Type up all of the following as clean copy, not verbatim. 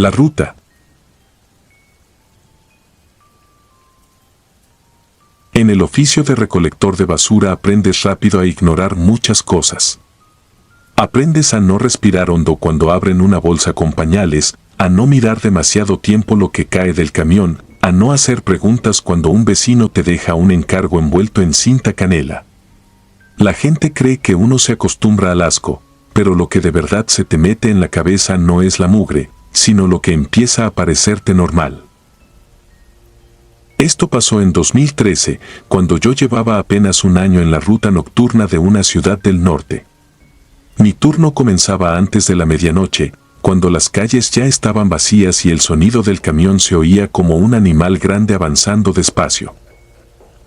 La ruta. En el oficio de recolector de basura aprendes rápido a ignorar muchas cosas. Aprendes a no respirar hondo cuando abren una bolsa con pañales, a no mirar demasiado tiempo lo que cae del camión, a no hacer preguntas cuando un vecino te deja un encargo envuelto en cinta canela. La gente cree que uno se acostumbra al asco, pero lo que de verdad se te mete en la cabeza no es la mugre, sino lo que empieza a parecerte normal. Esto pasó en 2013, cuando yo llevaba apenas un año en la ruta nocturna de una ciudad del norte. Mi turno comenzaba antes de la medianoche, cuando las calles ya estaban vacías y el sonido del camión se oía como un animal grande avanzando despacio.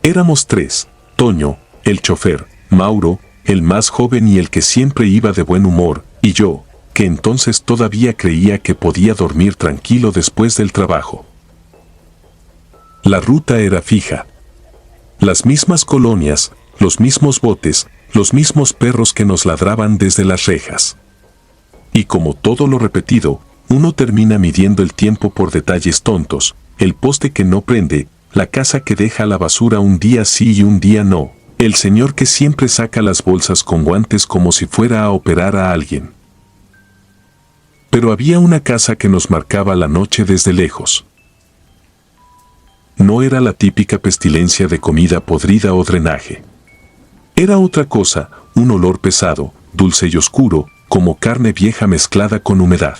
Éramos tres: Toño, el chofer, Mauro, el más joven y el que siempre iba de buen humor, y yo, que entonces todavía creía que podía dormir tranquilo después del trabajo. La ruta era fija. Las mismas colonias, los mismos botes, los mismos perros que nos ladraban desde las rejas. Y como todo lo repetido, uno termina midiendo el tiempo por detalles tontos: el poste que no prende, la casa que deja la basura un día sí y un día no, el señor que siempre saca las bolsas con guantes como si fuera a operar a alguien. Pero había una casa que nos marcaba la noche desde lejos. No era la típica pestilencia de comida podrida o drenaje. Era otra cosa, un olor pesado, dulce y oscuro, como carne vieja mezclada con humedad.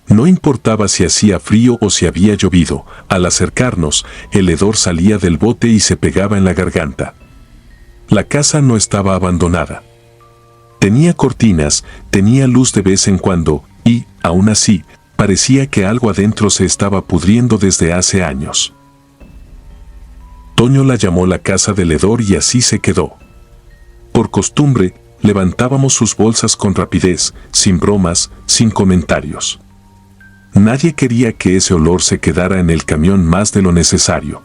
No importaba si hacía frío o si había llovido, al acercarnos, el hedor salía del bote y se pegaba en la garganta. La casa no estaba abandonada. Tenía cortinas, tenía luz de vez en cuando, y, aún así, parecía que algo adentro se estaba pudriendo desde hace años. Toño la llamó la casa del hedor y así se quedó. Por costumbre, levantábamos sus bolsas con rapidez, sin bromas, sin comentarios. Nadie quería que ese olor se quedara en el camión más de lo necesario.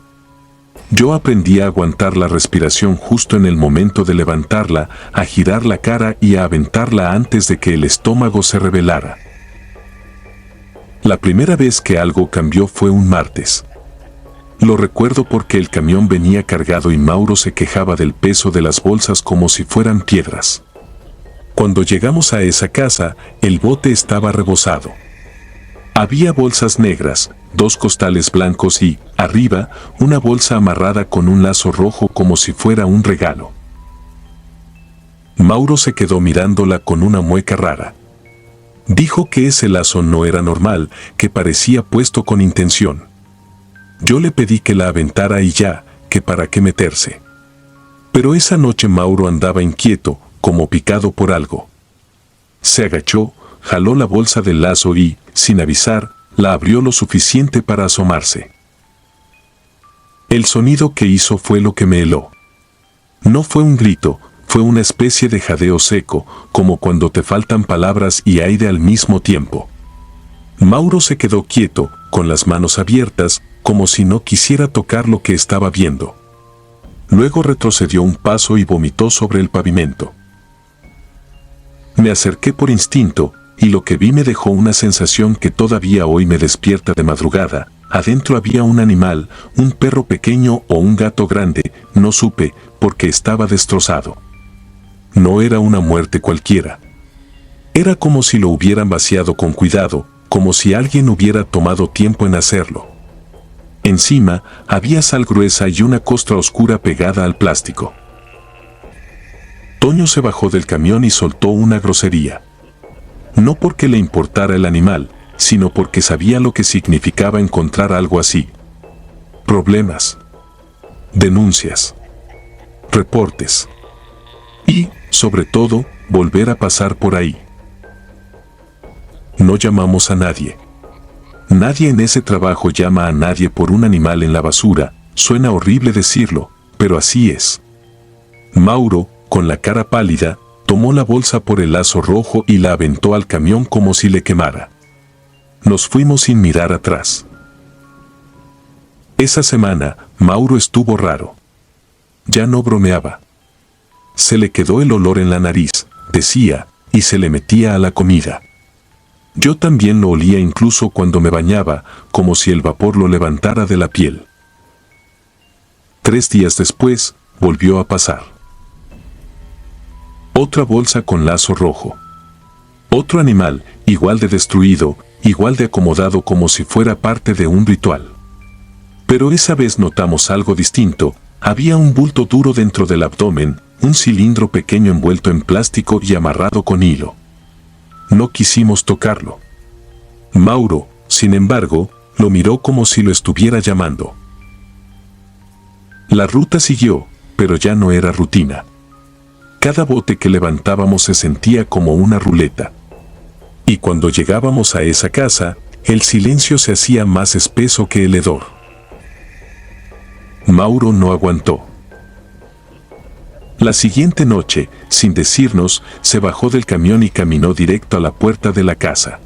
Yo aprendí a aguantar la respiración justo en el momento de levantarla, a girar la cara y a aventarla antes de que el estómago se revelara. La primera vez que algo cambió fue un martes. Lo recuerdo porque el camión venía cargado y Mauro se quejaba del peso de las bolsas como si fueran piedras. Cuando llegamos a esa casa, el bote estaba rebosado. Había bolsas negras, 2 costales blancos y, arriba, una bolsa amarrada con un lazo rojo como si fuera un regalo. Mauro se quedó mirándola con una mueca rara. Dijo que ese lazo no era normal, que parecía puesto con intención. Yo le pedí que la aventara y ya, que para qué meterse. Pero esa noche Mauro andaba inquieto, como picado por algo. Se agachó, jaló la bolsa del lazo y, sin avisar, la abrió lo suficiente para asomarse. El sonido que hizo fue lo que me heló. No fue un grito, fue una especie de jadeo seco, como cuando te faltan palabras y aire al mismo tiempo. Mauro se quedó quieto, con las manos abiertas, como si no quisiera tocar lo que estaba viendo. Luego retrocedió un paso y vomitó sobre el pavimento. Me acerqué por instinto, y lo que vi me dejó una sensación que todavía hoy me despierta de madrugada. Adentro había un animal, un perro pequeño o un gato grande, no supe, porque estaba destrozado. No era una muerte cualquiera. Era como si lo hubieran vaciado con cuidado, como si alguien hubiera tomado tiempo en hacerlo. Encima, había sal gruesa y una costra oscura pegada al plástico. Toño se bajó del camión y soltó una grosería. No porque le importara el animal, sino porque sabía lo que significaba encontrar algo así. Problemas. Denuncias. Reportes. Y, sobre todo, volver a pasar por ahí. No llamamos a nadie. Nadie en ese trabajo llama a nadie por un animal en la basura. Suena horrible decirlo, pero así es. Mauro, con la cara pálida, tomó la bolsa por el lazo rojo y la aventó al camión como si le quemara. Nos fuimos sin mirar atrás. Esa semana, Mauro estuvo raro. Ya no bromeaba. Se le quedó el olor en la nariz, decía, y se le metía a la comida. Yo también lo olía incluso cuando me bañaba, como si el vapor lo levantara de la piel. 3 días después, volvió a pasar. Otra bolsa con lazo rojo. Otro animal, igual de destruido, igual de acomodado como si fuera parte de un ritual. Pero esa vez notamos algo distinto. Había un bulto duro dentro del abdomen, un cilindro pequeño envuelto en plástico y amarrado con hilo. No quisimos tocarlo. Mauro, sin embargo, lo miró como si lo estuviera llamando. La ruta siguió, pero ya no era rutina. Cada bote que levantábamos se sentía como una ruleta. Y cuando llegábamos a esa casa, el silencio se hacía más espeso que el hedor. Mauro no aguantó. La siguiente noche, sin decirnos, se bajó del camión y caminó directo a la puerta de la casa.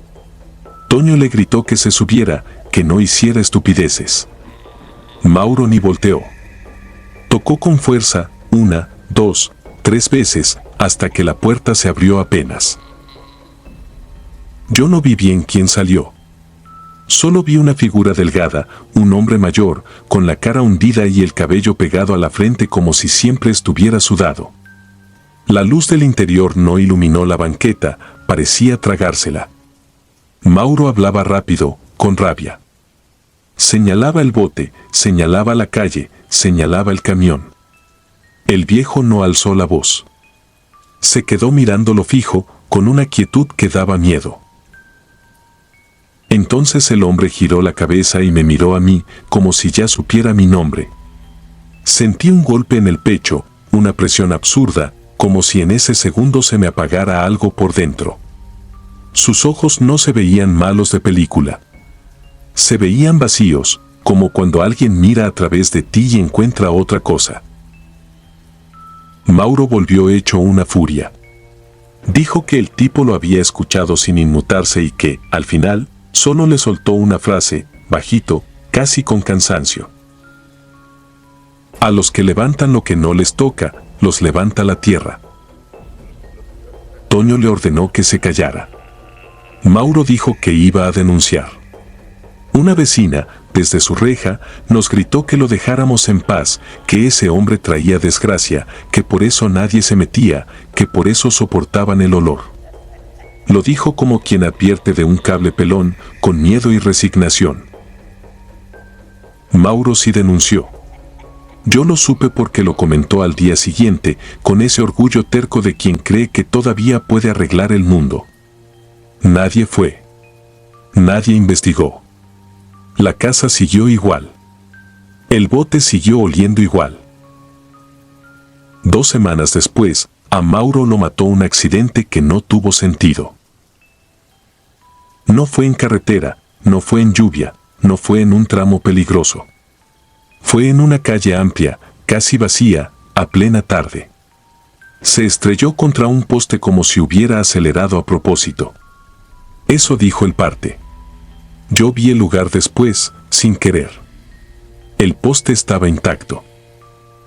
Toño le gritó que se subiera, que no hiciera estupideces. Mauro ni volteó. Tocó con fuerza, 1, 2, 3 veces, hasta que la puerta se abrió apenas. Yo no vi bien quién salió. Solo vi una figura delgada, un hombre mayor, con la cara hundida y el cabello pegado a la frente como si siempre estuviera sudado. La luz del interior no iluminó la banqueta, parecía tragársela. Mauro hablaba rápido, con rabia. Señalaba el bote, señalaba la calle, señalaba el camión. El viejo no alzó la voz. Se quedó mirándolo fijo, con una quietud que daba miedo. Entonces el hombre giró la cabeza y me miró a mí, como si ya supiera mi nombre. Sentí un golpe en el pecho, una presión absurda, como si en ese segundo se me apagara algo por dentro. Sus ojos no se veían malos de película. Se veían vacíos, como cuando alguien mira a través de ti y encuentra otra cosa. Mauro volvió hecho una furia. Dijo que el tipo lo había escuchado sin inmutarse y que, al final, solo le soltó una frase, bajito, casi con cansancio. A los que levantan lo que no les toca, los levanta la tierra. Toño le ordenó que se callara. Mauro dijo que iba a denunciar. Una vecina, desde su reja, nos gritó que lo dejáramos en paz, que ese hombre traía desgracia, que por eso nadie se metía, que por eso soportaban el olor. Lo dijo como quien advierte de un cable pelón, con miedo y resignación. Mauro sí denunció. Yo lo supe porque lo comentó al día siguiente, con ese orgullo terco de quien cree que todavía puede arreglar el mundo. Nadie fue. Nadie investigó. La casa siguió igual. El bote siguió oliendo igual. 2 semanas después, a Mauro lo mató un accidente que no tuvo sentido. No fue en carretera, no fue en lluvia, no fue en un tramo peligroso. Fue en una calle amplia, casi vacía, a plena tarde. Se estrelló contra un poste como si hubiera acelerado a propósito. Eso dijo el parte. Yo vi el lugar después, sin querer. El poste estaba intacto.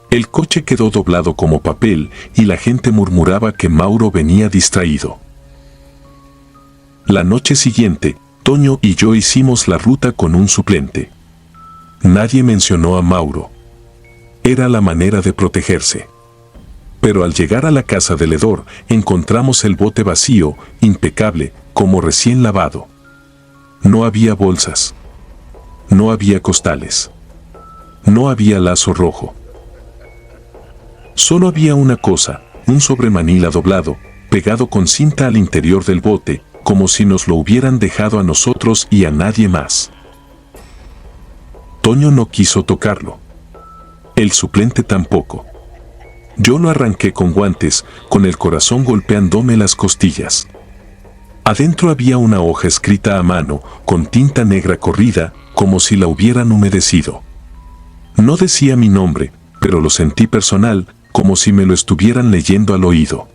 El coche quedó doblado como papel y la gente murmuraba que Mauro venía distraído. La noche siguiente, Toño y yo hicimos la ruta con un suplente. Nadie mencionó a Mauro. Era la manera de protegerse. Pero al llegar a la casa del hedor, encontramos el bote vacío, impecable, como recién lavado. No había bolsas. No había costales. No había lazo rojo. Solo había una cosa, un sobremanila doblado, pegado con cinta al interior del bote, como si nos lo hubieran dejado a nosotros y a nadie más. Toño no quiso tocarlo. El suplente tampoco. Yo lo arranqué con guantes, con el corazón golpeándome las costillas. Adentro había una hoja escrita a mano, con tinta negra corrida, como si la hubieran humedecido. No decía mi nombre, pero lo sentí personal, como si me lo estuvieran leyendo al oído.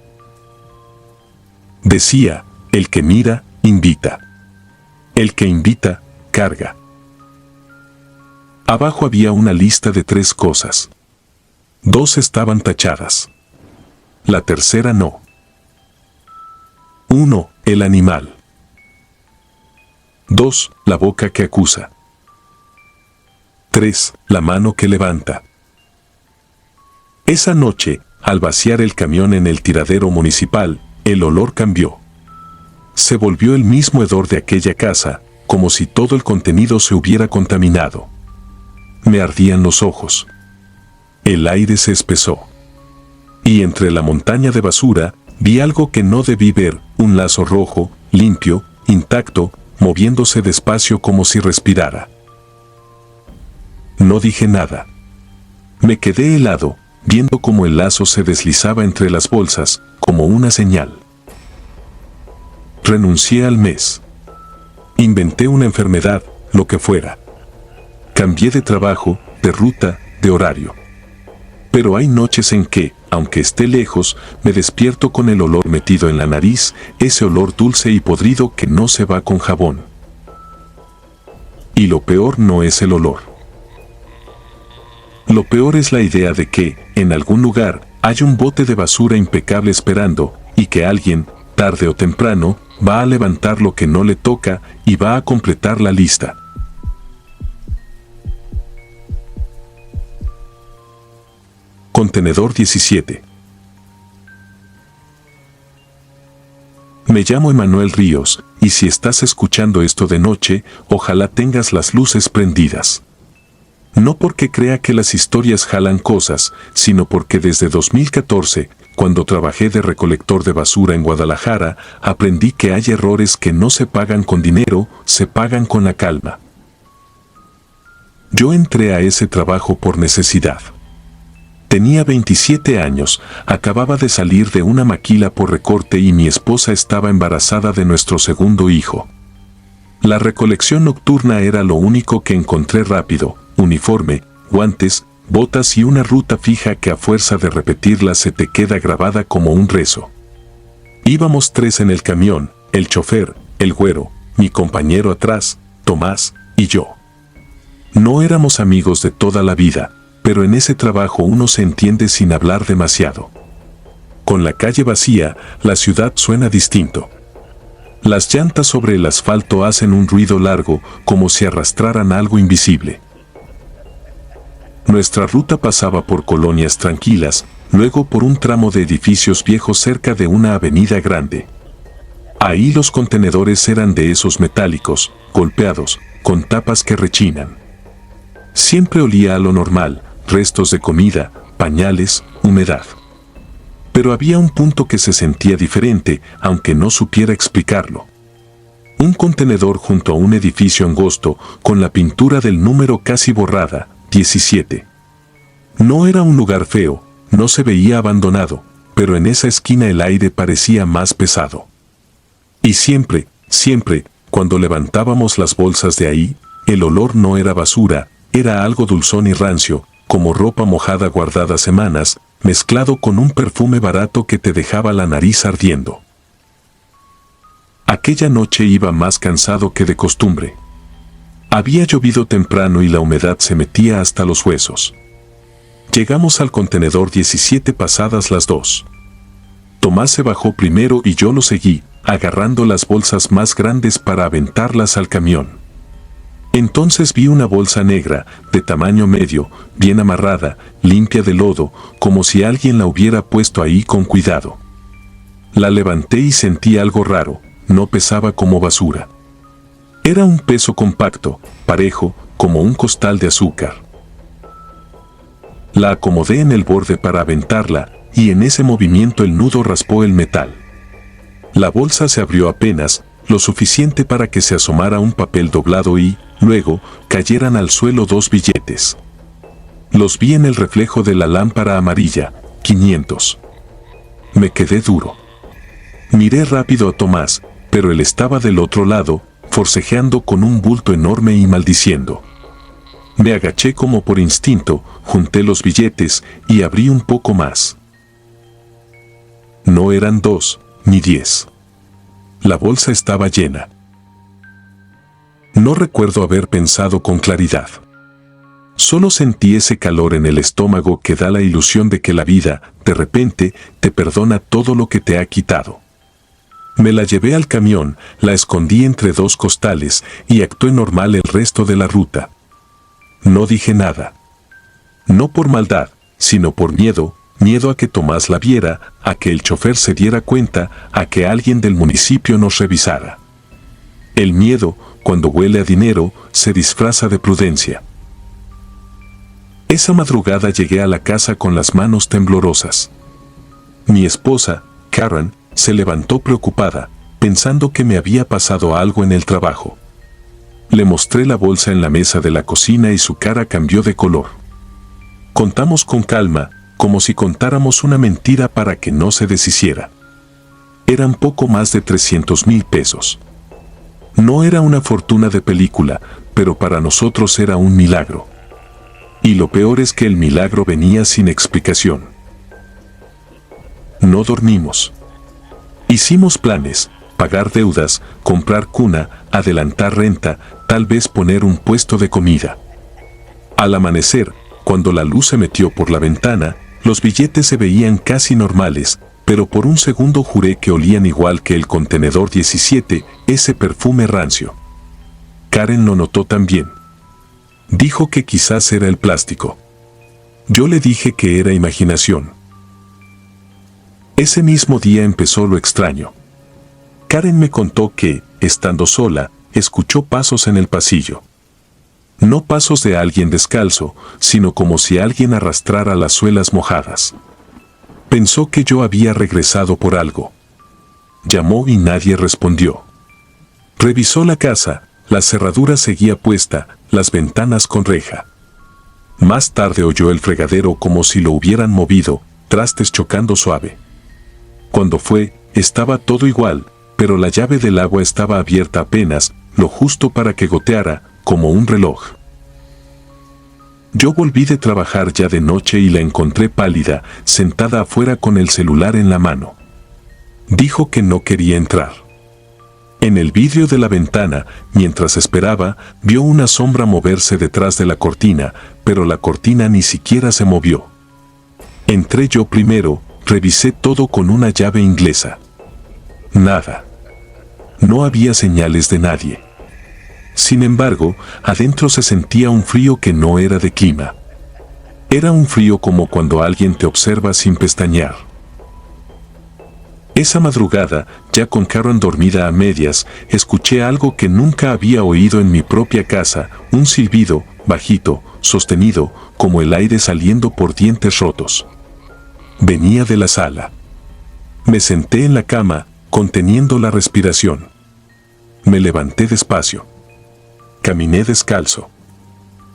Decía, el que mira, invita. El que invita, carga. Abajo había una lista de 3 cosas. 2 estaban tachadas. La tercera no. 1. El animal. 2. La boca que acusa. 3. La mano que levanta. Esa noche, al vaciar el camión en el tiradero municipal, el olor cambió. Se volvió el mismo hedor de aquella casa, como si todo el contenido se hubiera contaminado. Me ardían los ojos. El aire se espesó. Y entre la montaña de basura, vi algo que no debí ver, un lazo rojo, limpio, intacto, moviéndose despacio como si respirara. No dije nada. Me quedé helado, viendo cómo el lazo se deslizaba entre las bolsas, como una señal. Renuncié al mes. Inventé una enfermedad, lo que fuera. Cambié de trabajo, de ruta, de horario. Pero hay noches en que, aunque esté lejos, me despierto con el olor metido en la nariz, ese olor dulce y podrido que no se va con jabón. Y lo peor no es el olor. Lo peor es la idea de que, en algún lugar, hay un bote de basura impecable esperando, y que alguien, tarde o temprano, va a levantar lo que no le toca y va a completar la lista. Contenedor 17. Me llamo Emanuel Ríos, y si estás escuchando esto de noche, ojalá tengas las luces prendidas. No porque crea que las historias jalan cosas, sino porque desde 2014, cuando trabajé de recolector de basura en Guadalajara, aprendí que hay errores que no se pagan con dinero, se pagan con la calma. Yo entré a ese trabajo por necesidad. Tenía 27 años, acababa de salir de una maquila por recorte y mi esposa estaba embarazada de nuestro segundo hijo. La recolección nocturna era lo único que encontré rápido: uniforme, guantes, botas y una ruta fija que a fuerza de repetirla se te queda grabada como un rezo. Íbamos 3 en el camión, el chofer, el güero, mi compañero atrás, Tomás, y yo. No éramos amigos de toda la vida, pero en ese trabajo uno se entiende sin hablar demasiado. Con la calle vacía, la ciudad suena distinto. Las llantas sobre el asfalto hacen un ruido largo, como si arrastraran algo invisible. Nuestra ruta pasaba por colonias tranquilas, luego por un tramo de edificios viejos cerca de una avenida grande. Ahí los contenedores eran de esos metálicos, golpeados, con tapas que rechinan. Siempre olía a lo normal: restos de comida, pañales, humedad. Pero había un punto que se sentía diferente, aunque no supiera explicarlo. Un contenedor junto a un edificio angosto, con la pintura del número casi borrada, 17. No era un lugar feo, no se veía abandonado, pero en esa esquina el aire parecía más pesado. Y siempre, cuando levantábamos las bolsas de ahí, el olor no era basura, era algo dulzón y rancio, como ropa mojada guardada semanas, mezclado con un perfume barato que te dejaba la nariz ardiendo. Aquella noche iba más cansado que de costumbre. Había llovido temprano y la humedad se metía hasta los huesos. Llegamos al contenedor 17 pasadas las 2. Tomás se bajó primero y yo lo seguí, agarrando las bolsas más grandes para aventarlas al camión. Entonces vi una bolsa negra, de tamaño medio, bien amarrada, limpia de lodo, como si alguien la hubiera puesto ahí con cuidado. La levanté y sentí algo raro: no pesaba como basura. Era un peso compacto, parejo, como un costal de azúcar. La acomodé en el borde para aventarla, y en ese movimiento el nudo raspó el metal. La bolsa se abrió apenas, lo suficiente para que se asomara un papel doblado y, luego, cayeran al suelo 2 billetes. Los vi en el reflejo de la lámpara amarilla: 500. Me quedé duro. Miré rápido a Tomás, pero él estaba del otro lado, forcejeando con un bulto enorme y maldiciendo. Me agaché como por instinto, junté los billetes y abrí un poco más. No eran 2, ni 10. La bolsa estaba llena. No recuerdo haber pensado con claridad. Solo sentí ese calor en el estómago que da la ilusión de que la vida, de repente, te perdona todo lo que te ha quitado. Me la llevé al camión, la escondí entre dos costales y actué normal el resto de la ruta. No dije nada. No por maldad, sino por miedo, miedo a que Tomás la viera, a que el chofer se diera cuenta, a que alguien del municipio nos revisara. El miedo, cuando huele a dinero, se disfraza de prudencia. Esa madrugada llegué a la casa con las manos temblorosas. Mi esposa, Karen, se levantó preocupada, pensando que me había pasado algo en el trabajo. Le mostré la bolsa en la mesa de la cocina y su cara cambió de color. Contamos con calma, como si contáramos una mentira para que no se deshiciera. Eran poco más de 300,000 pesos. No era una fortuna de película, pero para nosotros era un milagro. Y lo peor es que el milagro venía sin explicación. No dormimos. Hicimos planes, pagar deudas, comprar cuna, adelantar renta, tal vez poner un puesto de comida. Al amanecer, cuando la luz se metió por la ventana, los billetes se veían casi normales, pero por un segundo juré que olían igual que el contenedor 17, ese perfume rancio. Karen lo notó también. Dijo que quizás era el plástico. Yo le dije que era imaginación. Ese mismo día empezó lo extraño. Karen me contó que, estando sola, escuchó pasos en el pasillo. No pasos de alguien descalzo, sino como si alguien arrastrara las suelas mojadas. Pensó que yo había regresado por algo. Llamó y nadie respondió. Revisó la casa, la cerradura seguía puesta, las ventanas con reja. Más tarde oyó el fregadero como si lo hubieran movido, trastes chocando suave. Cuando fue, estaba todo igual, pero la llave del agua estaba abierta apenas, lo justo para que goteara, como un reloj. Yo volví de trabajar ya de noche y la encontré pálida, sentada afuera con el celular en la mano. Dijo que no quería entrar. En el vidrio de la ventana, mientras esperaba, vio una sombra moverse detrás de la cortina, pero la cortina ni siquiera se movió. Entré yo primero, revisé todo con una llave inglesa. Nada. No había señales de nadie. Sin embargo, adentro se sentía un frío que no era de clima. Era un frío como cuando alguien te observa sin pestañear. Esa madrugada, ya con Karen dormida a medias, escuché algo que nunca había oído en mi propia casa, un silbido, bajito, sostenido, como el aire saliendo por dientes rotos. Venía de la sala. Me senté en la cama, conteniendo la respiración. Me levanté despacio. Caminé descalzo.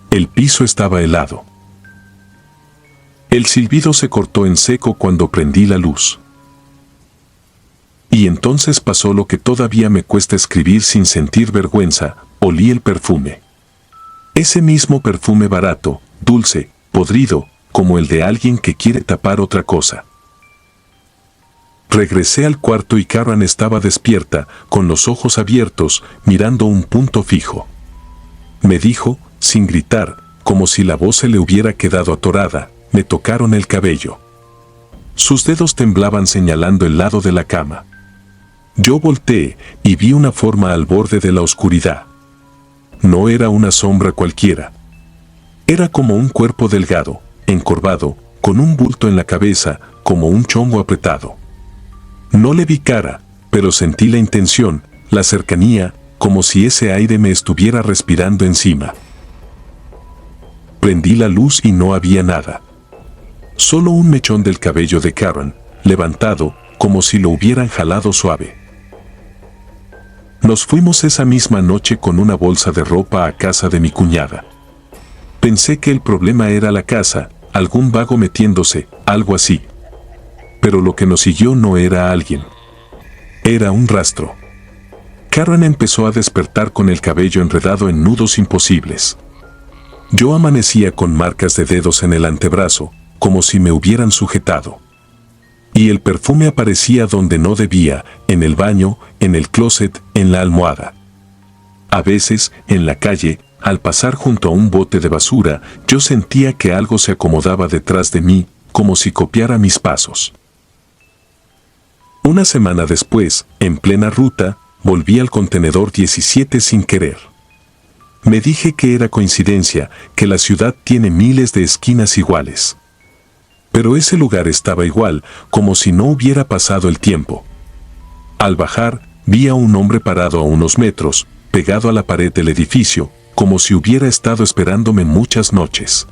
El piso estaba helado. El silbido se cortó en seco cuando prendí la luz. Y entonces pasó lo que todavía me cuesta escribir sin sentir vergüenza, olí el perfume. Ese mismo perfume barato, dulce, podrido, como el de alguien que quiere tapar otra cosa. Regresé al cuarto y Karen estaba despierta, con los ojos abiertos, mirando un punto fijo. Me dijo, sin gritar, como si la voz se le hubiera quedado atorada, me tocaron el cabello. Sus dedos temblaban señalando el lado de la cama. Yo volteé y vi una forma al borde de la oscuridad. No era una sombra cualquiera. Era como un cuerpo delgado, encorvado, con un bulto en la cabeza, como un chongo apretado. No le vi cara, pero sentí la intención, la cercanía, como si ese aire me estuviera respirando encima. Prendí la luz y no había nada. Solo un mechón del cabello de Karen, levantado, como si lo hubieran jalado suave. Nos fuimos esa misma noche con una bolsa de ropa a casa de mi cuñada. Pensé que el problema era la casa, algún vago metiéndose, algo así. Pero lo que nos siguió no era alguien. Era un rastro. Karen empezó a despertar con el cabello enredado en nudos imposibles. Yo amanecía con marcas de dedos en el antebrazo, como si me hubieran sujetado. Y el perfume aparecía donde no debía, en el baño, en el closet, en la almohada. A veces, en la calle, al pasar junto a un bote de basura, yo sentía que algo se acomodaba detrás de mí, como si copiara mis pasos. Una semana después, en plena ruta, volví al contenedor 17 sin querer. Me dije que era coincidencia, que la ciudad tiene miles de esquinas iguales. Pero ese lugar estaba igual, como si no hubiera pasado el tiempo. Al bajar, vi a un hombre parado a unos metros, pegado a la pared del edificio, como si hubiera estado esperándome muchas noches.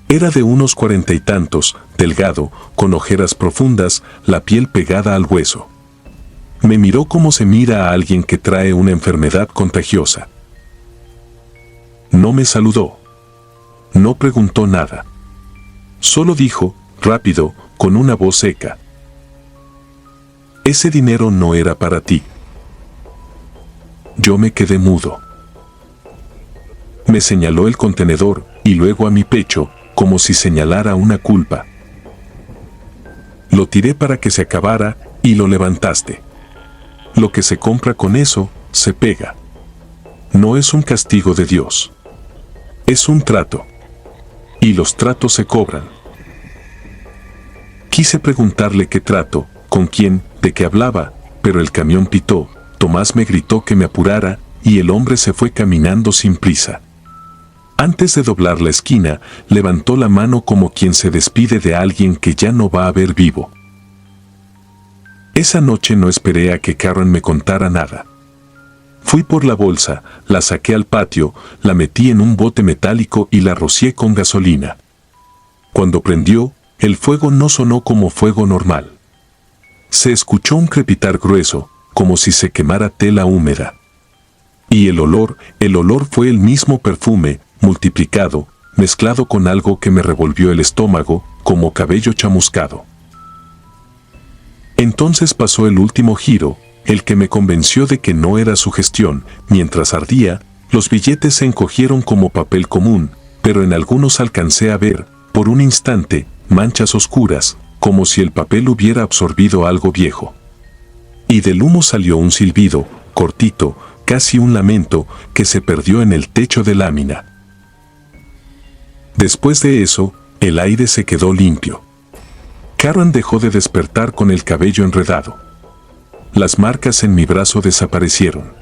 Era de unos 40 y tantos, delgado, con ojeras profundas, la piel pegada al hueso. Me miró como se mira a alguien que trae una enfermedad contagiosa. No me saludó. No preguntó nada. Solo dijo, rápido, con una voz seca: ese dinero no era para ti. Yo me quedé mudo. Me señaló el contenedor y luego a mi pecho, como si señalara una culpa. Lo tiré para que se acabara y lo levantaste. Lo que se compra con eso, se pega. No es un castigo de Dios. Es un trato. Y los tratos se cobran. Quise preguntarle qué trato, con quién, de qué hablaba, pero el camión pitó, Tomás me gritó que me apurara, y el hombre se fue caminando sin prisa. Antes de doblar la esquina, levantó la mano como quien se despide de alguien que ya no va a ver vivo. Esa noche no esperé a que Karen me contara nada. Fui por la bolsa, la saqué al patio, la metí en un bote metálico y la rocié con gasolina. Cuando prendió, el fuego no sonó como fuego normal. Se escuchó un crepitar grueso, como si se quemara tela húmeda. Y el olor fue el mismo perfume, multiplicado, mezclado con algo que me revolvió el estómago, como cabello chamuscado. Entonces pasó el último giro, el que me convenció de que no era sugestión. Mientras ardía, los billetes se encogieron como papel común, pero en algunos alcancé a ver, por un instante, manchas oscuras, como si el papel hubiera absorbido algo viejo. Y del humo salió un silbido, cortito, casi un lamento, que se perdió en el techo de lámina. Después de eso, el aire se quedó limpio. Karen dejó de despertar con el cabello enredado. Las marcas en mi brazo desaparecieron.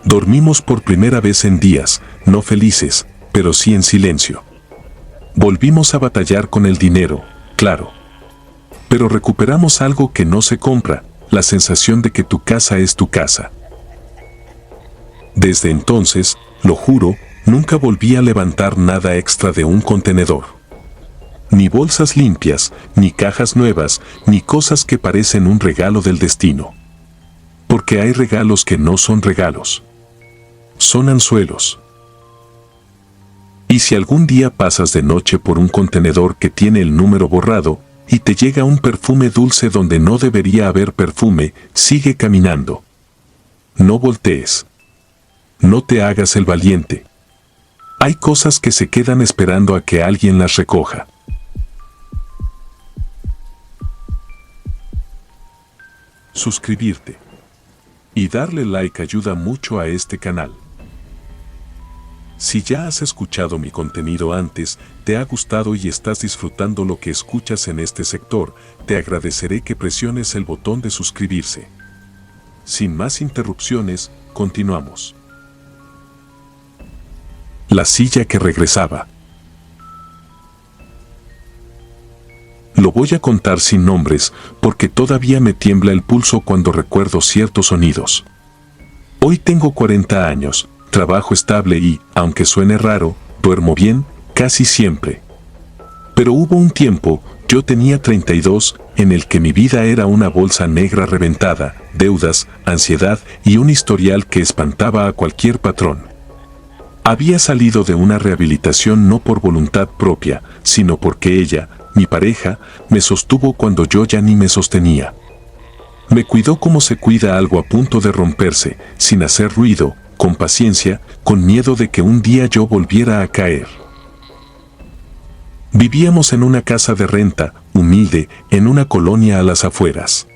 Dormimos por primera vez en días, no felices, pero sí en silencio. Volvimos a batallar con el dinero, claro. Pero recuperamos algo que no se compra, la sensación de que tu casa es tu casa. Desde entonces, lo juro, nunca volví a levantar nada extra de un contenedor. Ni bolsas limpias, ni cajas nuevas, ni cosas que parecen un regalo del destino. Porque hay regalos que no son regalos. Son anzuelos. Y si algún día pasas de noche por un contenedor que tiene el número borrado, y te llega un perfume dulce donde no debería haber perfume, sigue caminando. No voltees. No te hagas el valiente. Hay cosas que se quedan esperando a que alguien las recoja. Suscribirte y darle like ayuda mucho a este canal. Si ya has escuchado mi contenido antes, te ha gustado y estás disfrutando lo que escuchas en este sector, te agradeceré que presiones el botón de suscribirse. Sin más interrupciones, continuamos. La silla que regresaba. Lo voy a contar sin nombres, porque todavía me tiembla el pulso cuando recuerdo ciertos sonidos. Hoy tengo 40 años, trabajo estable y, aunque suene raro, duermo bien, casi siempre. Pero hubo un tiempo, yo tenía 32, en el que mi vida era una bolsa negra reventada, deudas, ansiedad y un historial que espantaba a cualquier patrón. Había salido de una rehabilitación no por voluntad propia, sino porque ella, mi pareja, me sostuvo cuando yo ya ni me sostenía. Me cuidó como se cuida algo a punto de romperse, sin hacer ruido, con paciencia, con miedo de que un día yo volviera a caer. Vivíamos en una casa de renta, humilde, en una colonia a las afueras.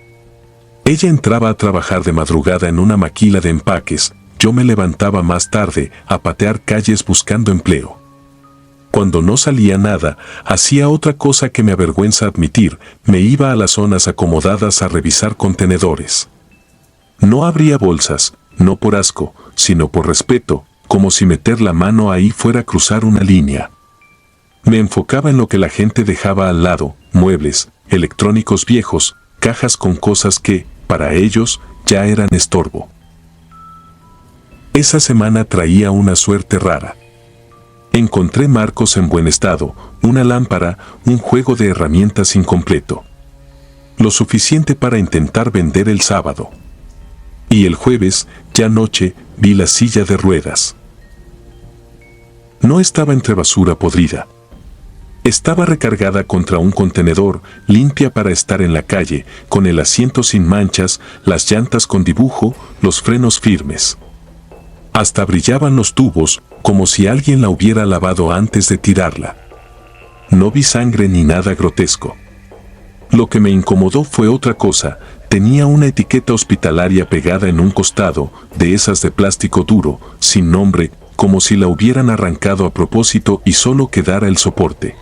Ella entraba a trabajar de madrugada en una maquila de empaques, yo me levantaba más tarde a patear calles buscando empleo. Cuando no salía nada, hacía otra cosa que me avergüenza admitir, me iba a las zonas acomodadas a revisar contenedores. No abría bolsas, no por asco, sino por respeto, como si meter la mano ahí fuera a cruzar una línea. Me enfocaba en lo que la gente dejaba al lado, muebles, electrónicos viejos, cajas con cosas que, para ellos, ya eran estorbo. Esa semana traía una suerte rara. Encontré marcos en buen estado, una lámpara, un juego de herramientas incompleto. Lo suficiente para intentar vender el sábado. Y el jueves, ya noche, vi la silla de ruedas. No estaba entre basura podrida. Estaba recargada contra un contenedor, limpia para estar en la calle, con el asiento sin manchas, las llantas con dibujo, los frenos firmes. Hasta brillaban los tubos, como si alguien la hubiera lavado antes de tirarla. No vi sangre ni nada grotesco. Lo que me incomodó fue otra cosa, tenía una etiqueta hospitalaria pegada en un costado, de esas de plástico duro, sin nombre, como si la hubieran arrancado a propósito y solo quedara el soporte.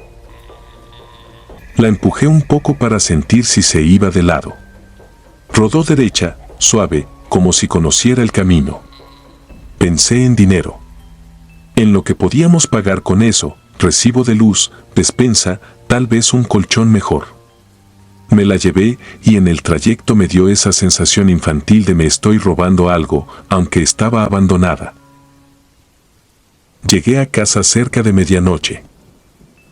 La empujé un poco para sentir si se iba de lado. Rodó derecha, suave, como si conociera el camino. Pensé en dinero. En lo que podíamos pagar con eso, recibo de luz, despensa, tal vez un colchón mejor. Me la llevé y en el trayecto me dio esa sensación infantil de me estoy robando algo, aunque estaba abandonada. Llegué a casa cerca de medianoche.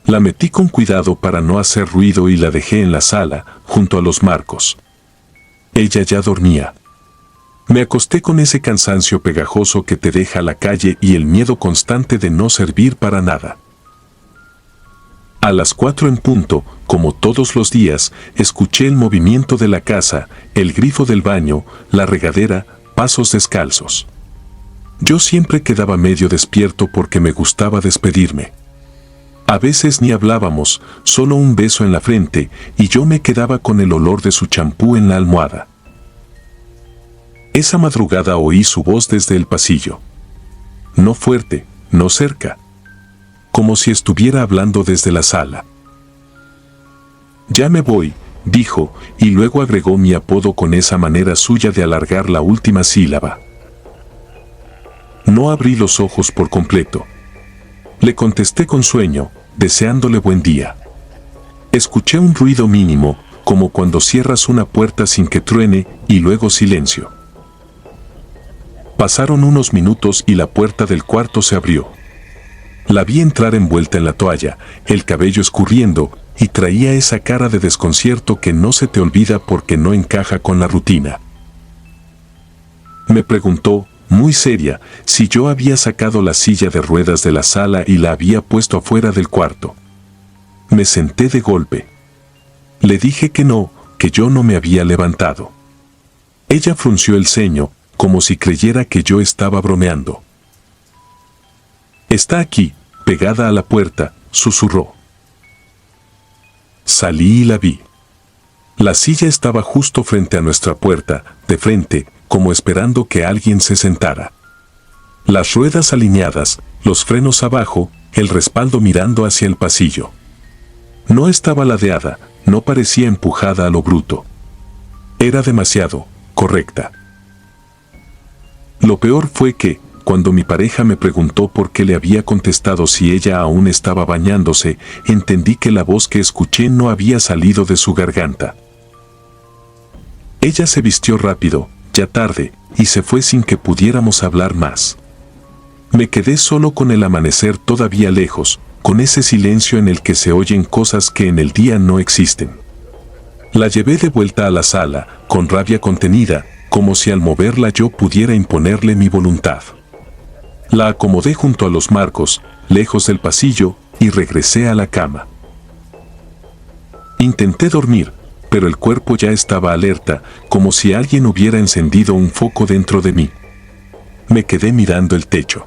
La metí con cuidado para no hacer ruido y la dejé en la sala, junto a los marcos. Ella ya dormía. Me acosté con ese cansancio pegajoso que te deja la calle y el miedo constante de no servir para nada. A las 4 en punto, como todos los días, escuché el movimiento de la casa, el grifo del baño, la regadera, pasos descalzos. Yo siempre quedaba medio despierto porque me gustaba despedirme. A veces ni hablábamos, solo un beso en la frente, y yo me quedaba con el olor de su champú en la almohada. Esa madrugada oí su voz desde el pasillo. No fuerte, no cerca. Como si estuviera hablando desde la sala. Ya me voy, dijo, y luego agregó mi apodo con esa manera suya de alargar la última sílaba. No abrí los ojos por completo. Le contesté con sueño, deseándole buen día. Escuché un ruido mínimo, como cuando cierras una puerta sin que truene, y luego silencio. Pasaron unos minutos y la puerta del cuarto se abrió. La vi entrar envuelta en la toalla, el cabello escurriendo, y traía esa cara de desconcierto que no se te olvida porque no encaja con la rutina. Me preguntó, muy seria, si yo había sacado la silla de ruedas de la sala y la había puesto afuera del cuarto. Me senté de golpe. Le dije que no, que yo no me había levantado. Ella frunció el ceño, como si creyera que yo estaba bromeando. Está aquí, pegada a la puerta, susurró. Salí y la vi. La silla estaba justo frente a nuestra puerta, de frente, como esperando que alguien se sentara. Las ruedas alineadas, los frenos abajo, el respaldo mirando hacia el pasillo. No estaba ladeada, no parecía empujada a lo bruto. Era demasiado correcta. Lo peor fue que, cuando mi pareja me preguntó por qué le había contestado si ella aún estaba bañándose, entendí que la voz que escuché no había salido de su garganta. Ella se vistió rápido, ya tarde, y se fue sin que pudiéramos hablar más. Me quedé solo con el amanecer todavía lejos, con ese silencio en el que se oyen cosas que en el día no existen. La llevé de vuelta a la sala, con rabia contenida, como si al moverla yo pudiera imponerle mi voluntad. La acomodé junto a los marcos, lejos del pasillo, y regresé a la cama. Intenté dormir, pero el cuerpo ya estaba alerta, como si alguien hubiera encendido un foco dentro de mí. Me quedé mirando el techo.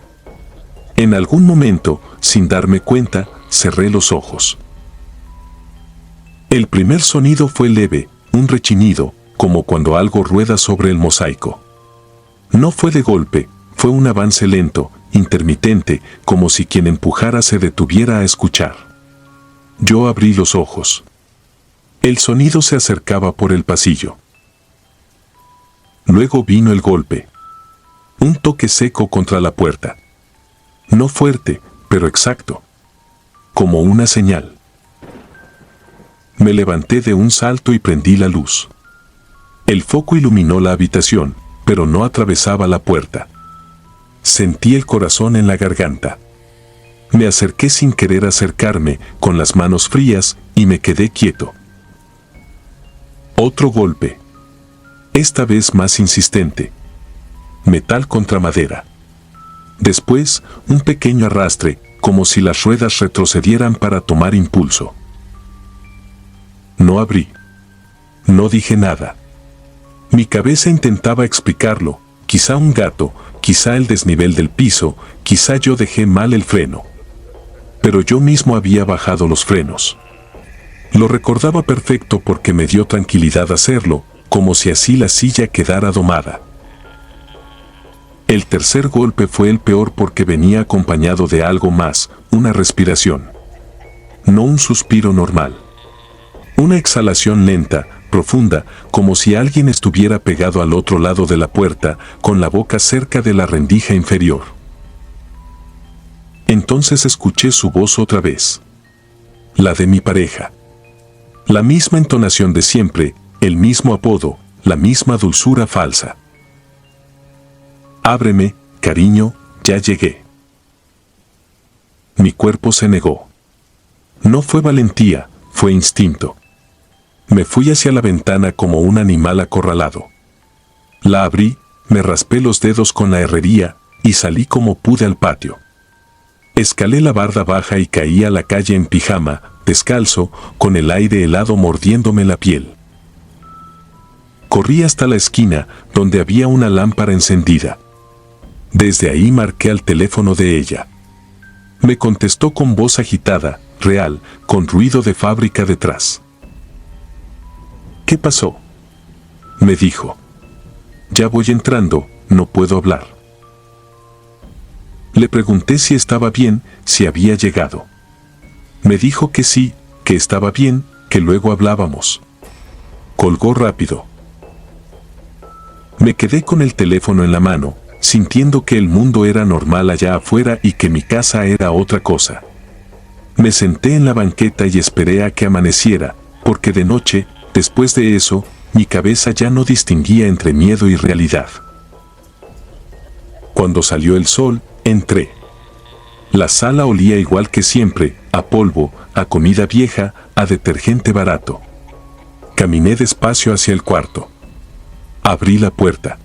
En algún momento, sin darme cuenta, cerré los ojos. El primer sonido fue leve, un rechinido, como cuando algo rueda sobre el mosaico. No fue de golpe, fue un avance lento, intermitente, como si quien empujara se detuviera a escuchar. Yo abrí los ojos. El sonido se acercaba por el pasillo. Luego vino el golpe. Un toque seco contra la puerta. No fuerte, pero exacto. Como una señal. Me levanté de un salto y prendí la luz. El foco iluminó la habitación, pero no atravesaba la puerta. Sentí el corazón en la garganta. Me acerqué sin querer acercarme, con las manos frías, y me quedé quieto. Otro golpe. Esta vez más insistente. Metal contra madera. Después, un pequeño arrastre, como si las ruedas retrocedieran para tomar impulso. No abrí. No dije nada. Mi cabeza intentaba explicarlo, quizá un gato, quizá el desnivel del piso, quizá yo dejé mal el freno. Pero yo mismo había bajado los frenos. Lo recordaba perfecto porque me dio tranquilidad hacerlo, como si así la silla quedara domada. El tercer golpe fue el peor porque venía acompañado de algo más, una respiración. No un suspiro normal. Una exhalación lenta, profunda, como si alguien estuviera pegado al otro lado de la puerta, con la boca cerca de la rendija inferior. Entonces escuché su voz otra vez. La de mi pareja. La misma entonación de siempre, el mismo apodo, la misma dulzura falsa. Ábreme, cariño, ya llegué. Mi cuerpo se negó. No fue valentía, fue instinto. Me fui hacia la ventana como un animal acorralado. La abrí, me raspé los dedos con la herrería y salí como pude al patio. Escalé la barda baja y caí a la calle en pijama, descalzo, con el aire helado mordiéndome la piel. Corrí hasta la esquina, donde había una lámpara encendida. Desde ahí marqué al teléfono de ella. Me contestó con voz agitada, real, con ruido de fábrica detrás. ¿Qué pasó?, me dijo. Ya voy entrando, no puedo hablar. Le pregunté si estaba bien, si había llegado. Me dijo que sí, que estaba bien, que luego hablábamos. Colgó rápido. Me quedé con el teléfono en la mano, sintiendo que el mundo era normal allá afuera y que mi casa era otra cosa. Me senté en la banqueta y esperé a que amaneciera, porque de noche, después de eso, mi cabeza ya no distinguía entre miedo y realidad. Cuando salió el sol, entré. La sala olía igual que siempre, a polvo, a comida vieja, a detergente barato. Caminé despacio hacia el cuarto. Abrí la puerta.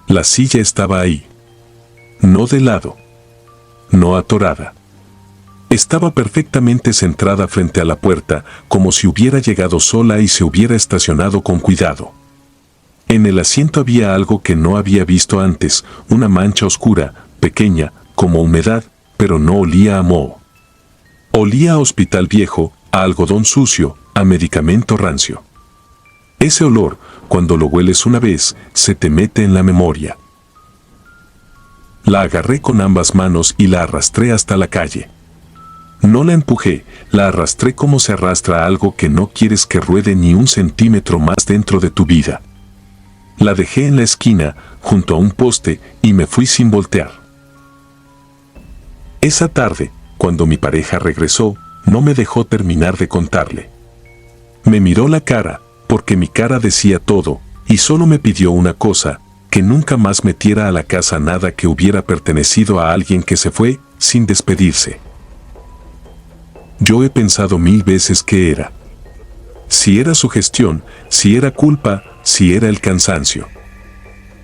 La silla estaba ahí. No de lado. No atorada. Estaba perfectamente centrada frente a la puerta, como si hubiera llegado sola y se hubiera estacionado con cuidado. En el asiento había algo que no había visto antes, una mancha oscura, pequeña, como humedad, pero no olía a moho. Olía a hospital viejo, a algodón sucio, a medicamento rancio. Ese olor, cuando lo hueles una vez, se te mete en la memoria. La agarré con ambas manos y la arrastré hasta la calle. No la empujé, la arrastré como se arrastra algo que no quieres que ruede ni un centímetro más dentro de tu vida. La dejé en la esquina, junto a un poste, y me fui sin voltear. Esa tarde, cuando mi pareja regresó, no me dejó terminar de contarle. Me miró la cara, porque mi cara decía todo, y solo me pidió una cosa, que nunca más metiera a la casa nada que hubiera pertenecido a alguien que se fue, sin despedirse. Yo he pensado 1000 veces qué era. Si era sugestión, si era culpa, si era el cansancio.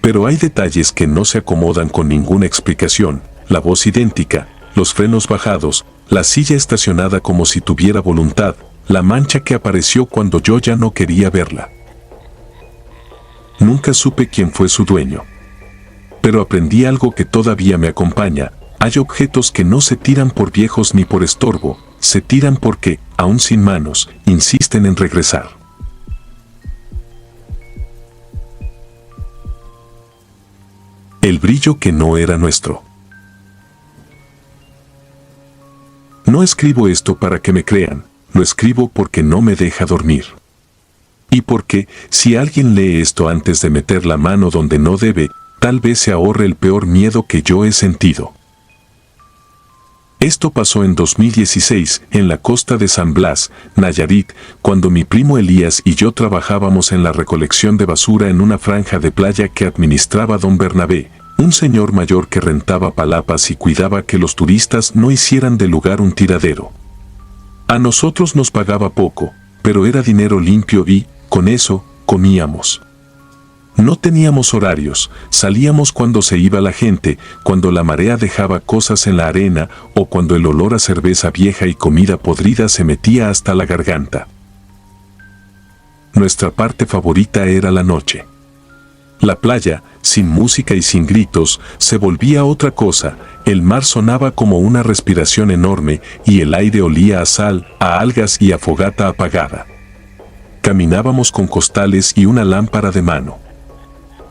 Pero hay detalles que no se acomodan con ninguna explicación, la voz idéntica, los frenos bajados, la silla estacionada como si tuviera voluntad, la mancha que apareció cuando yo ya no quería verla. Nunca supe quién fue su dueño. Pero aprendí algo que todavía me acompaña: hay objetos que no se tiran por viejos ni por estorbo, se tiran porque, aún sin manos, insisten en regresar. el brillo que no era nuestro. No escribo esto para que me crean, lo escribo porque no me deja dormir. Y porque, si alguien lee esto antes de meter la mano donde no debe, tal vez se ahorre el peor miedo que yo he sentido. Esto pasó en 2016, en la costa de San Blas, Nayarit, cuando mi primo Elías y yo trabajábamos en la recolección de basura en una franja de playa que administraba don Bernabé, un señor mayor que rentaba palapas y cuidaba que los turistas no hicieran del lugar un tiradero. A nosotros nos pagaba poco, pero era dinero limpio y, con eso, comíamos. No teníamos horarios, salíamos cuando se iba la gente, cuando la marea dejaba cosas en la arena o cuando el olor a cerveza vieja y comida podrida se metía hasta la garganta. Nuestra parte favorita era la noche. La playa, sin música y sin gritos, se volvía otra cosa, el mar sonaba como una respiración enorme y el aire olía a sal, a algas y a fogata apagada. Caminábamos con costales y una lámpara de mano.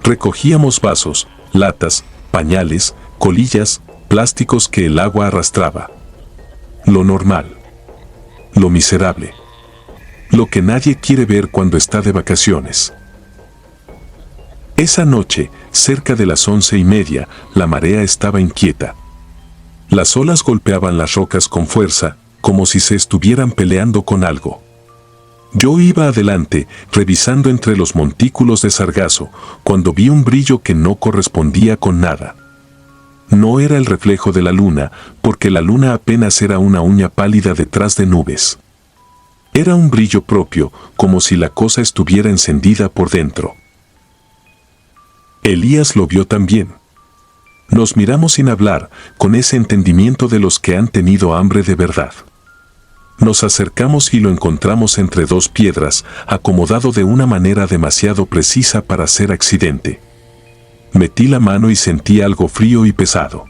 Recogíamos vasos, latas, pañales, colillas, plásticos que el agua arrastraba. Lo normal. Lo miserable. Lo que nadie quiere ver cuando está de vacaciones. Esa noche, cerca de las 11:30, la marea estaba inquieta. Las olas golpeaban las rocas con fuerza, como si se estuvieran peleando con algo. Yo iba adelante, revisando entre los montículos de sargazo, cuando vi un brillo que no correspondía con nada. No era el reflejo de la luna, porque la luna apenas era una uña pálida detrás de nubes. Era un brillo propio, como si la cosa estuviera encendida por dentro. Elías lo vio también. Nos miramos sin hablar, con ese entendimiento de los que han tenido hambre de verdad. Nos acercamos y lo encontramos entre dos piedras, acomodado de una manera demasiado precisa para ser accidente. Metí la mano y sentí algo frío y pesado.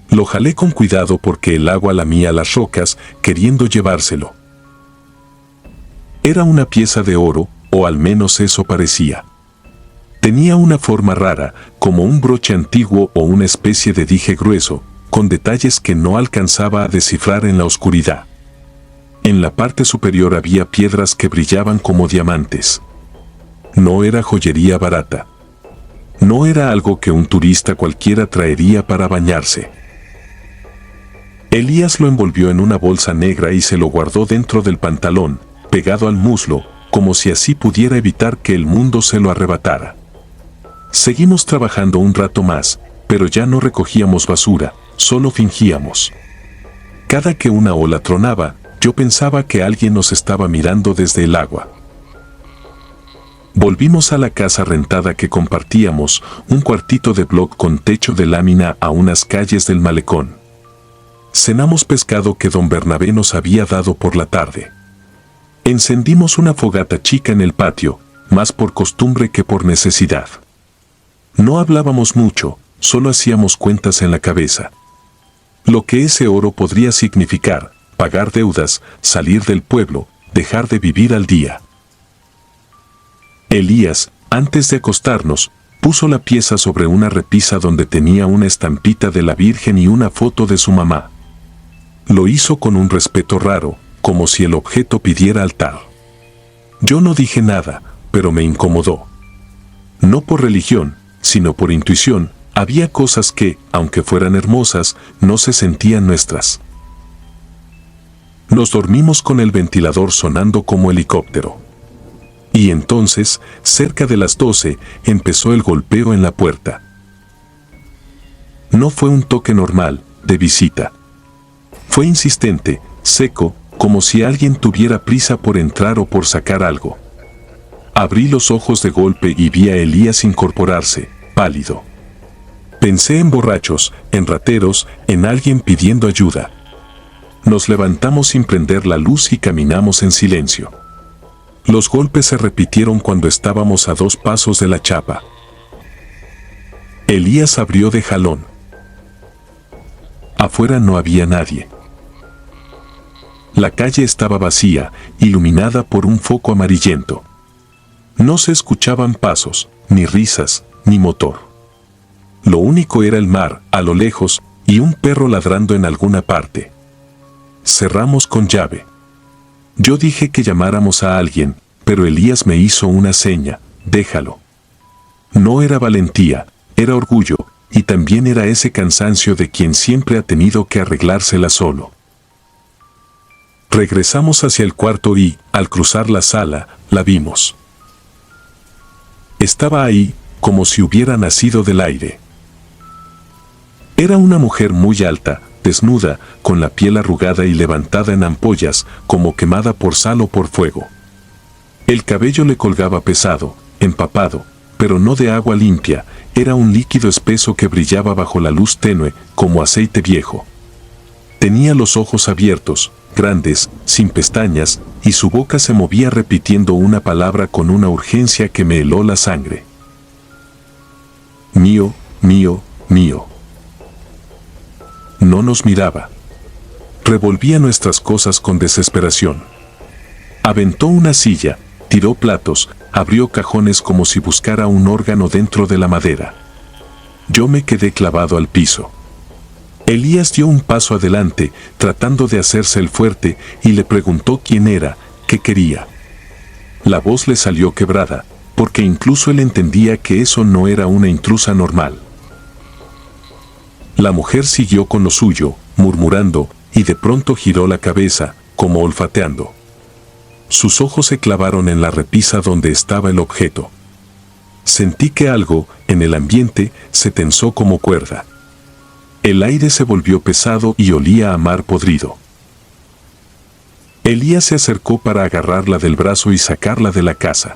Lo jalé con cuidado porque el agua lamía las rocas, queriendo llevárselo. Era una pieza de oro, o al menos eso parecía. Tenía una forma rara, como un broche antiguo o una especie de dije grueso, con detalles que no alcanzaba a descifrar en la oscuridad. En la parte superior había piedras que brillaban como diamantes. No era joyería barata. No era algo que un turista cualquiera traería para bañarse. Elías lo envolvió en una bolsa negra y se lo guardó dentro del pantalón, pegado al muslo, como si así pudiera evitar que el mundo se lo arrebatara. Seguimos trabajando un rato más, pero ya no recogíamos basura, solo fingíamos. Cada que una ola tronaba, yo pensaba que alguien nos estaba mirando desde el agua. Volvimos a la casa rentada que compartíamos, un cuartito de bloc con techo de lámina a unas calles del malecón. Cenamos pescado que don Bernabé nos había dado por la tarde. Encendimos una fogata chica en el patio, más por costumbre que por necesidad. No hablábamos mucho, solo hacíamos cuentas en la cabeza. Lo que ese oro podría significar, pagar deudas, salir del pueblo, dejar de vivir al día. Elías, antes de acostarnos, puso la pieza sobre una repisa donde tenía una estampita de la Virgen y una foto de su mamá. Lo hizo con un respeto raro, como si el objeto pidiera altar. Yo no dije nada, pero me incomodó. No por religión, sino por intuición, había cosas que, aunque fueran hermosas, no se sentían nuestras. Nos dormimos con el ventilador sonando como helicóptero. Y entonces, cerca de las 12, empezó el golpeo en la puerta. No fue un toque normal, de visita. Fue insistente, seco, como si alguien tuviera prisa por entrar o por sacar algo. Abrí los ojos de golpe y vi a Elías incorporarse, pálido. Pensé en borrachos, en rateros, en alguien pidiendo ayuda. Nos levantamos sin prender la luz y caminamos en silencio. Los golpes se repitieron cuando estábamos a 2 pasos de la chapa. Elías abrió de jalón. Afuera no había nadie. La calle estaba vacía, iluminada por un foco amarillento. No se escuchaban pasos, ni risas, ni motor. Lo único era el mar, a lo lejos, y un perro ladrando en alguna parte. Cerramos con llave. Yo dije que llamáramos a alguien, pero Elías me hizo una seña: déjalo. No era valentía, era orgullo, y también era ese cansancio de quien siempre ha tenido que arreglársela solo. Regresamos hacia el cuarto y, al cruzar la sala, la vimos. Estaba ahí, como si hubiera nacido del aire. Era una mujer muy alta, desnuda, con la piel arrugada y levantada en ampollas, como quemada por sal o por fuego. El cabello le colgaba pesado, empapado, pero no de agua limpia, era un líquido espeso que brillaba bajo la luz tenue, como aceite viejo. Tenía los ojos abiertos, grandes, sin pestañas, y su boca se movía repitiendo una palabra con una urgencia que me heló la sangre. Mío, mío, mío. No nos miraba. Revolvía nuestras cosas con desesperación. Aventó una silla, tiró platos, abrió cajones como si buscara un órgano dentro de la madera. Yo me quedé clavado al piso. Elías dio un paso adelante, tratando de hacerse el fuerte, y le preguntó quién era, qué quería. La voz le salió quebrada, porque incluso él entendía que eso no era una intrusa normal. La mujer siguió con lo suyo, murmurando, y de pronto giró la cabeza, como olfateando. Sus ojos se clavaron en la repisa donde estaba el objeto. Sentí que algo, en el ambiente, se tensó como cuerda. El aire se volvió pesado y olía a mar podrido. Elías se acercó para agarrarla del brazo y sacarla de la casa.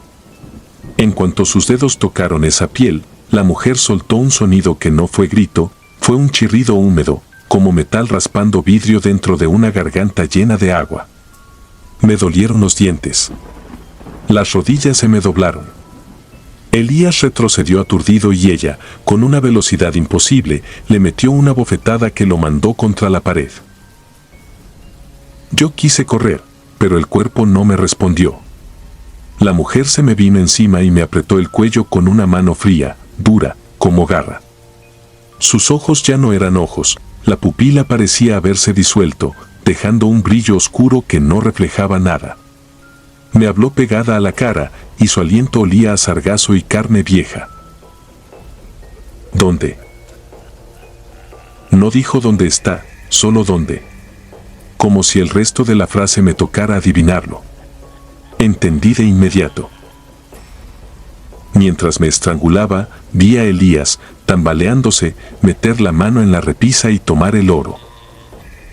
En cuanto sus dedos tocaron esa piel, la mujer soltó un sonido que no fue grito, fue un chirrido húmedo, como metal raspando vidrio dentro de una garganta llena de agua. Me dolieron los dientes. Las rodillas se me doblaron. Elías retrocedió aturdido y ella, con una velocidad imposible, le metió una bofetada que lo mandó contra la pared. Yo quise correr, pero el cuerpo no me respondió. La mujer se me vino encima y me apretó el cuello con una mano fría, dura, como garra. Sus ojos ya no eran ojos, la pupila parecía haberse disuelto, dejando un brillo oscuro que no reflejaba nada. Me habló pegada a la cara, y su aliento olía a sargazo y carne vieja. ¿Dónde? No dijo dónde está, solo dónde. Como si el resto de la frase me tocara adivinarlo. Entendí de inmediato. Mientras me estrangulaba, vi a Elías, tambaleándose, meter la mano en la repisa y tomar el oro.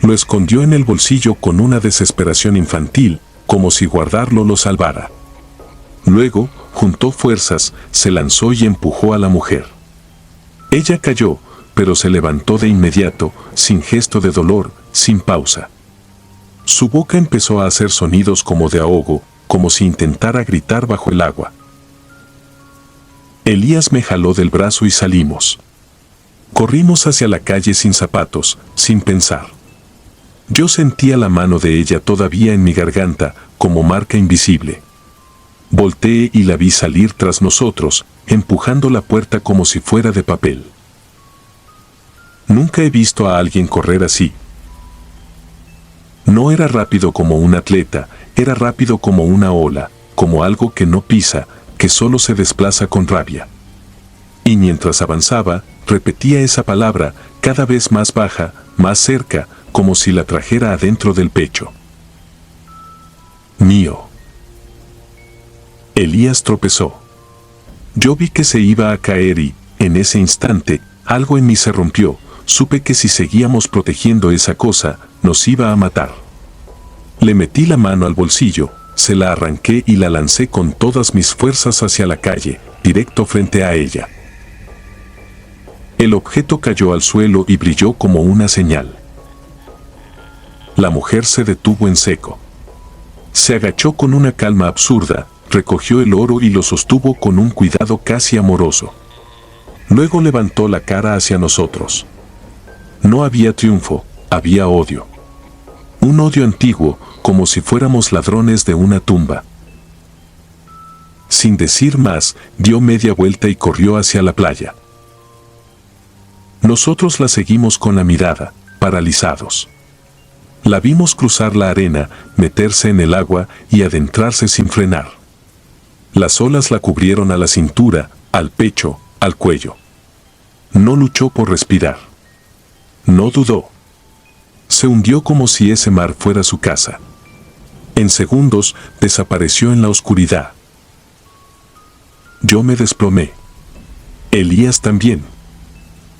Lo escondió en el bolsillo con una desesperación infantil, como si guardarlo lo salvara. Luego, juntó fuerzas, se lanzó y empujó a la mujer. Ella cayó, pero se levantó de inmediato, sin gesto de dolor, sin pausa. Su boca empezó a hacer sonidos como de ahogo, como si intentara gritar bajo el agua. Elías me jaló del brazo y salimos. Corrimos hacia la calle sin zapatos, sin pensar. Yo sentía la mano de ella todavía en mi garganta, como marca invisible. Volteé y la vi salir tras nosotros, empujando la puerta como si fuera de papel. Nunca he visto a alguien correr así. No era rápido como un atleta, era rápido como una ola, como algo que no pisa, que solo se desplaza con rabia. Y mientras avanzaba, repetía esa palabra, cada vez más baja, más cerca, como si la trajera adentro del pecho. Mío. Elías tropezó. Yo vi que se iba a caer y, en ese instante, algo en mí se rompió. Supe que si seguíamos protegiendo esa cosa, nos iba a matar. Le metí la mano al bolsillo, se la arranqué y la lancé con todas mis fuerzas hacia la calle, directo frente a ella. El objeto cayó al suelo y brilló como una señal. La mujer se detuvo en seco. Se agachó con una calma absurda, recogió el oro y lo sostuvo con un cuidado casi amoroso. Luego levantó la cara hacia nosotros. No había triunfo, había odio. Un odio antiguo, como si fuéramos ladrones de una tumba. Sin decir más, dio media vuelta y corrió hacia la playa. Nosotros la seguimos con la mirada, paralizados. La vimos cruzar la arena, meterse en el agua y adentrarse sin frenar. Las olas la cubrieron a la cintura, al pecho, al cuello. No luchó por respirar. No dudó. Se hundió como si ese mar fuera su casa. En segundos desapareció en la oscuridad. Yo me desplomé. Elías también.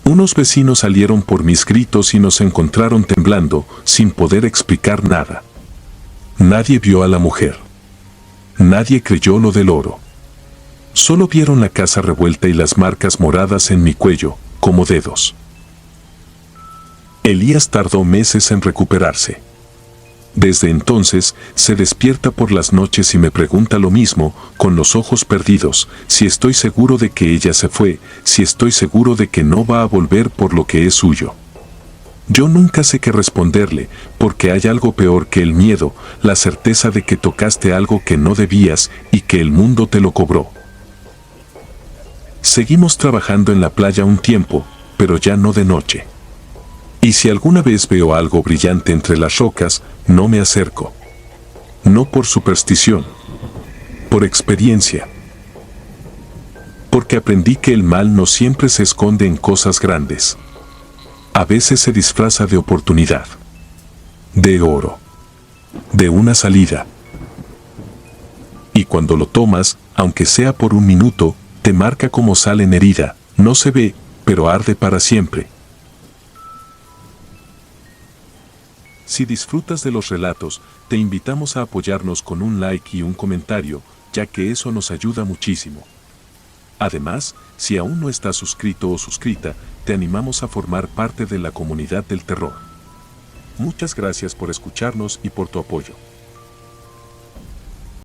Unos vecinos salieron por mis gritos y nos encontraron temblando, sin poder explicar nada. Nadie vio a la mujer. Nadie creyó lo del oro. Solo vieron la casa revuelta y las marcas moradas en mi cuello, como dedos. Elías tardó meses en recuperarse. Desde entonces, se despierta por las noches y me pregunta lo mismo, con los ojos perdidos, si estoy seguro de que ella se fue, si estoy seguro de que no va a volver por lo que es suyo. Yo nunca sé qué responderle, porque hay algo peor que el miedo, la certeza de que tocaste algo que no debías y que el mundo te lo cobró. Seguimos trabajando en la playa un tiempo, pero ya no de noche. Y si alguna vez veo algo brillante entre las rocas, no me acerco. No por superstición, por experiencia. Porque aprendí que el mal no siempre se esconde en cosas grandes. A veces se disfraza de oportunidad, de oro, de una salida. Y cuando lo tomas, aunque sea por un minuto, te marca como sal en herida, no se ve, pero arde para siempre. Si disfrutas de los relatos, te invitamos a apoyarnos con un like y un comentario, ya que eso nos ayuda muchísimo. Además, si aún no estás suscrito o suscrita, te animamos a formar parte de la comunidad del terror. Muchas gracias por escucharnos y por tu apoyo.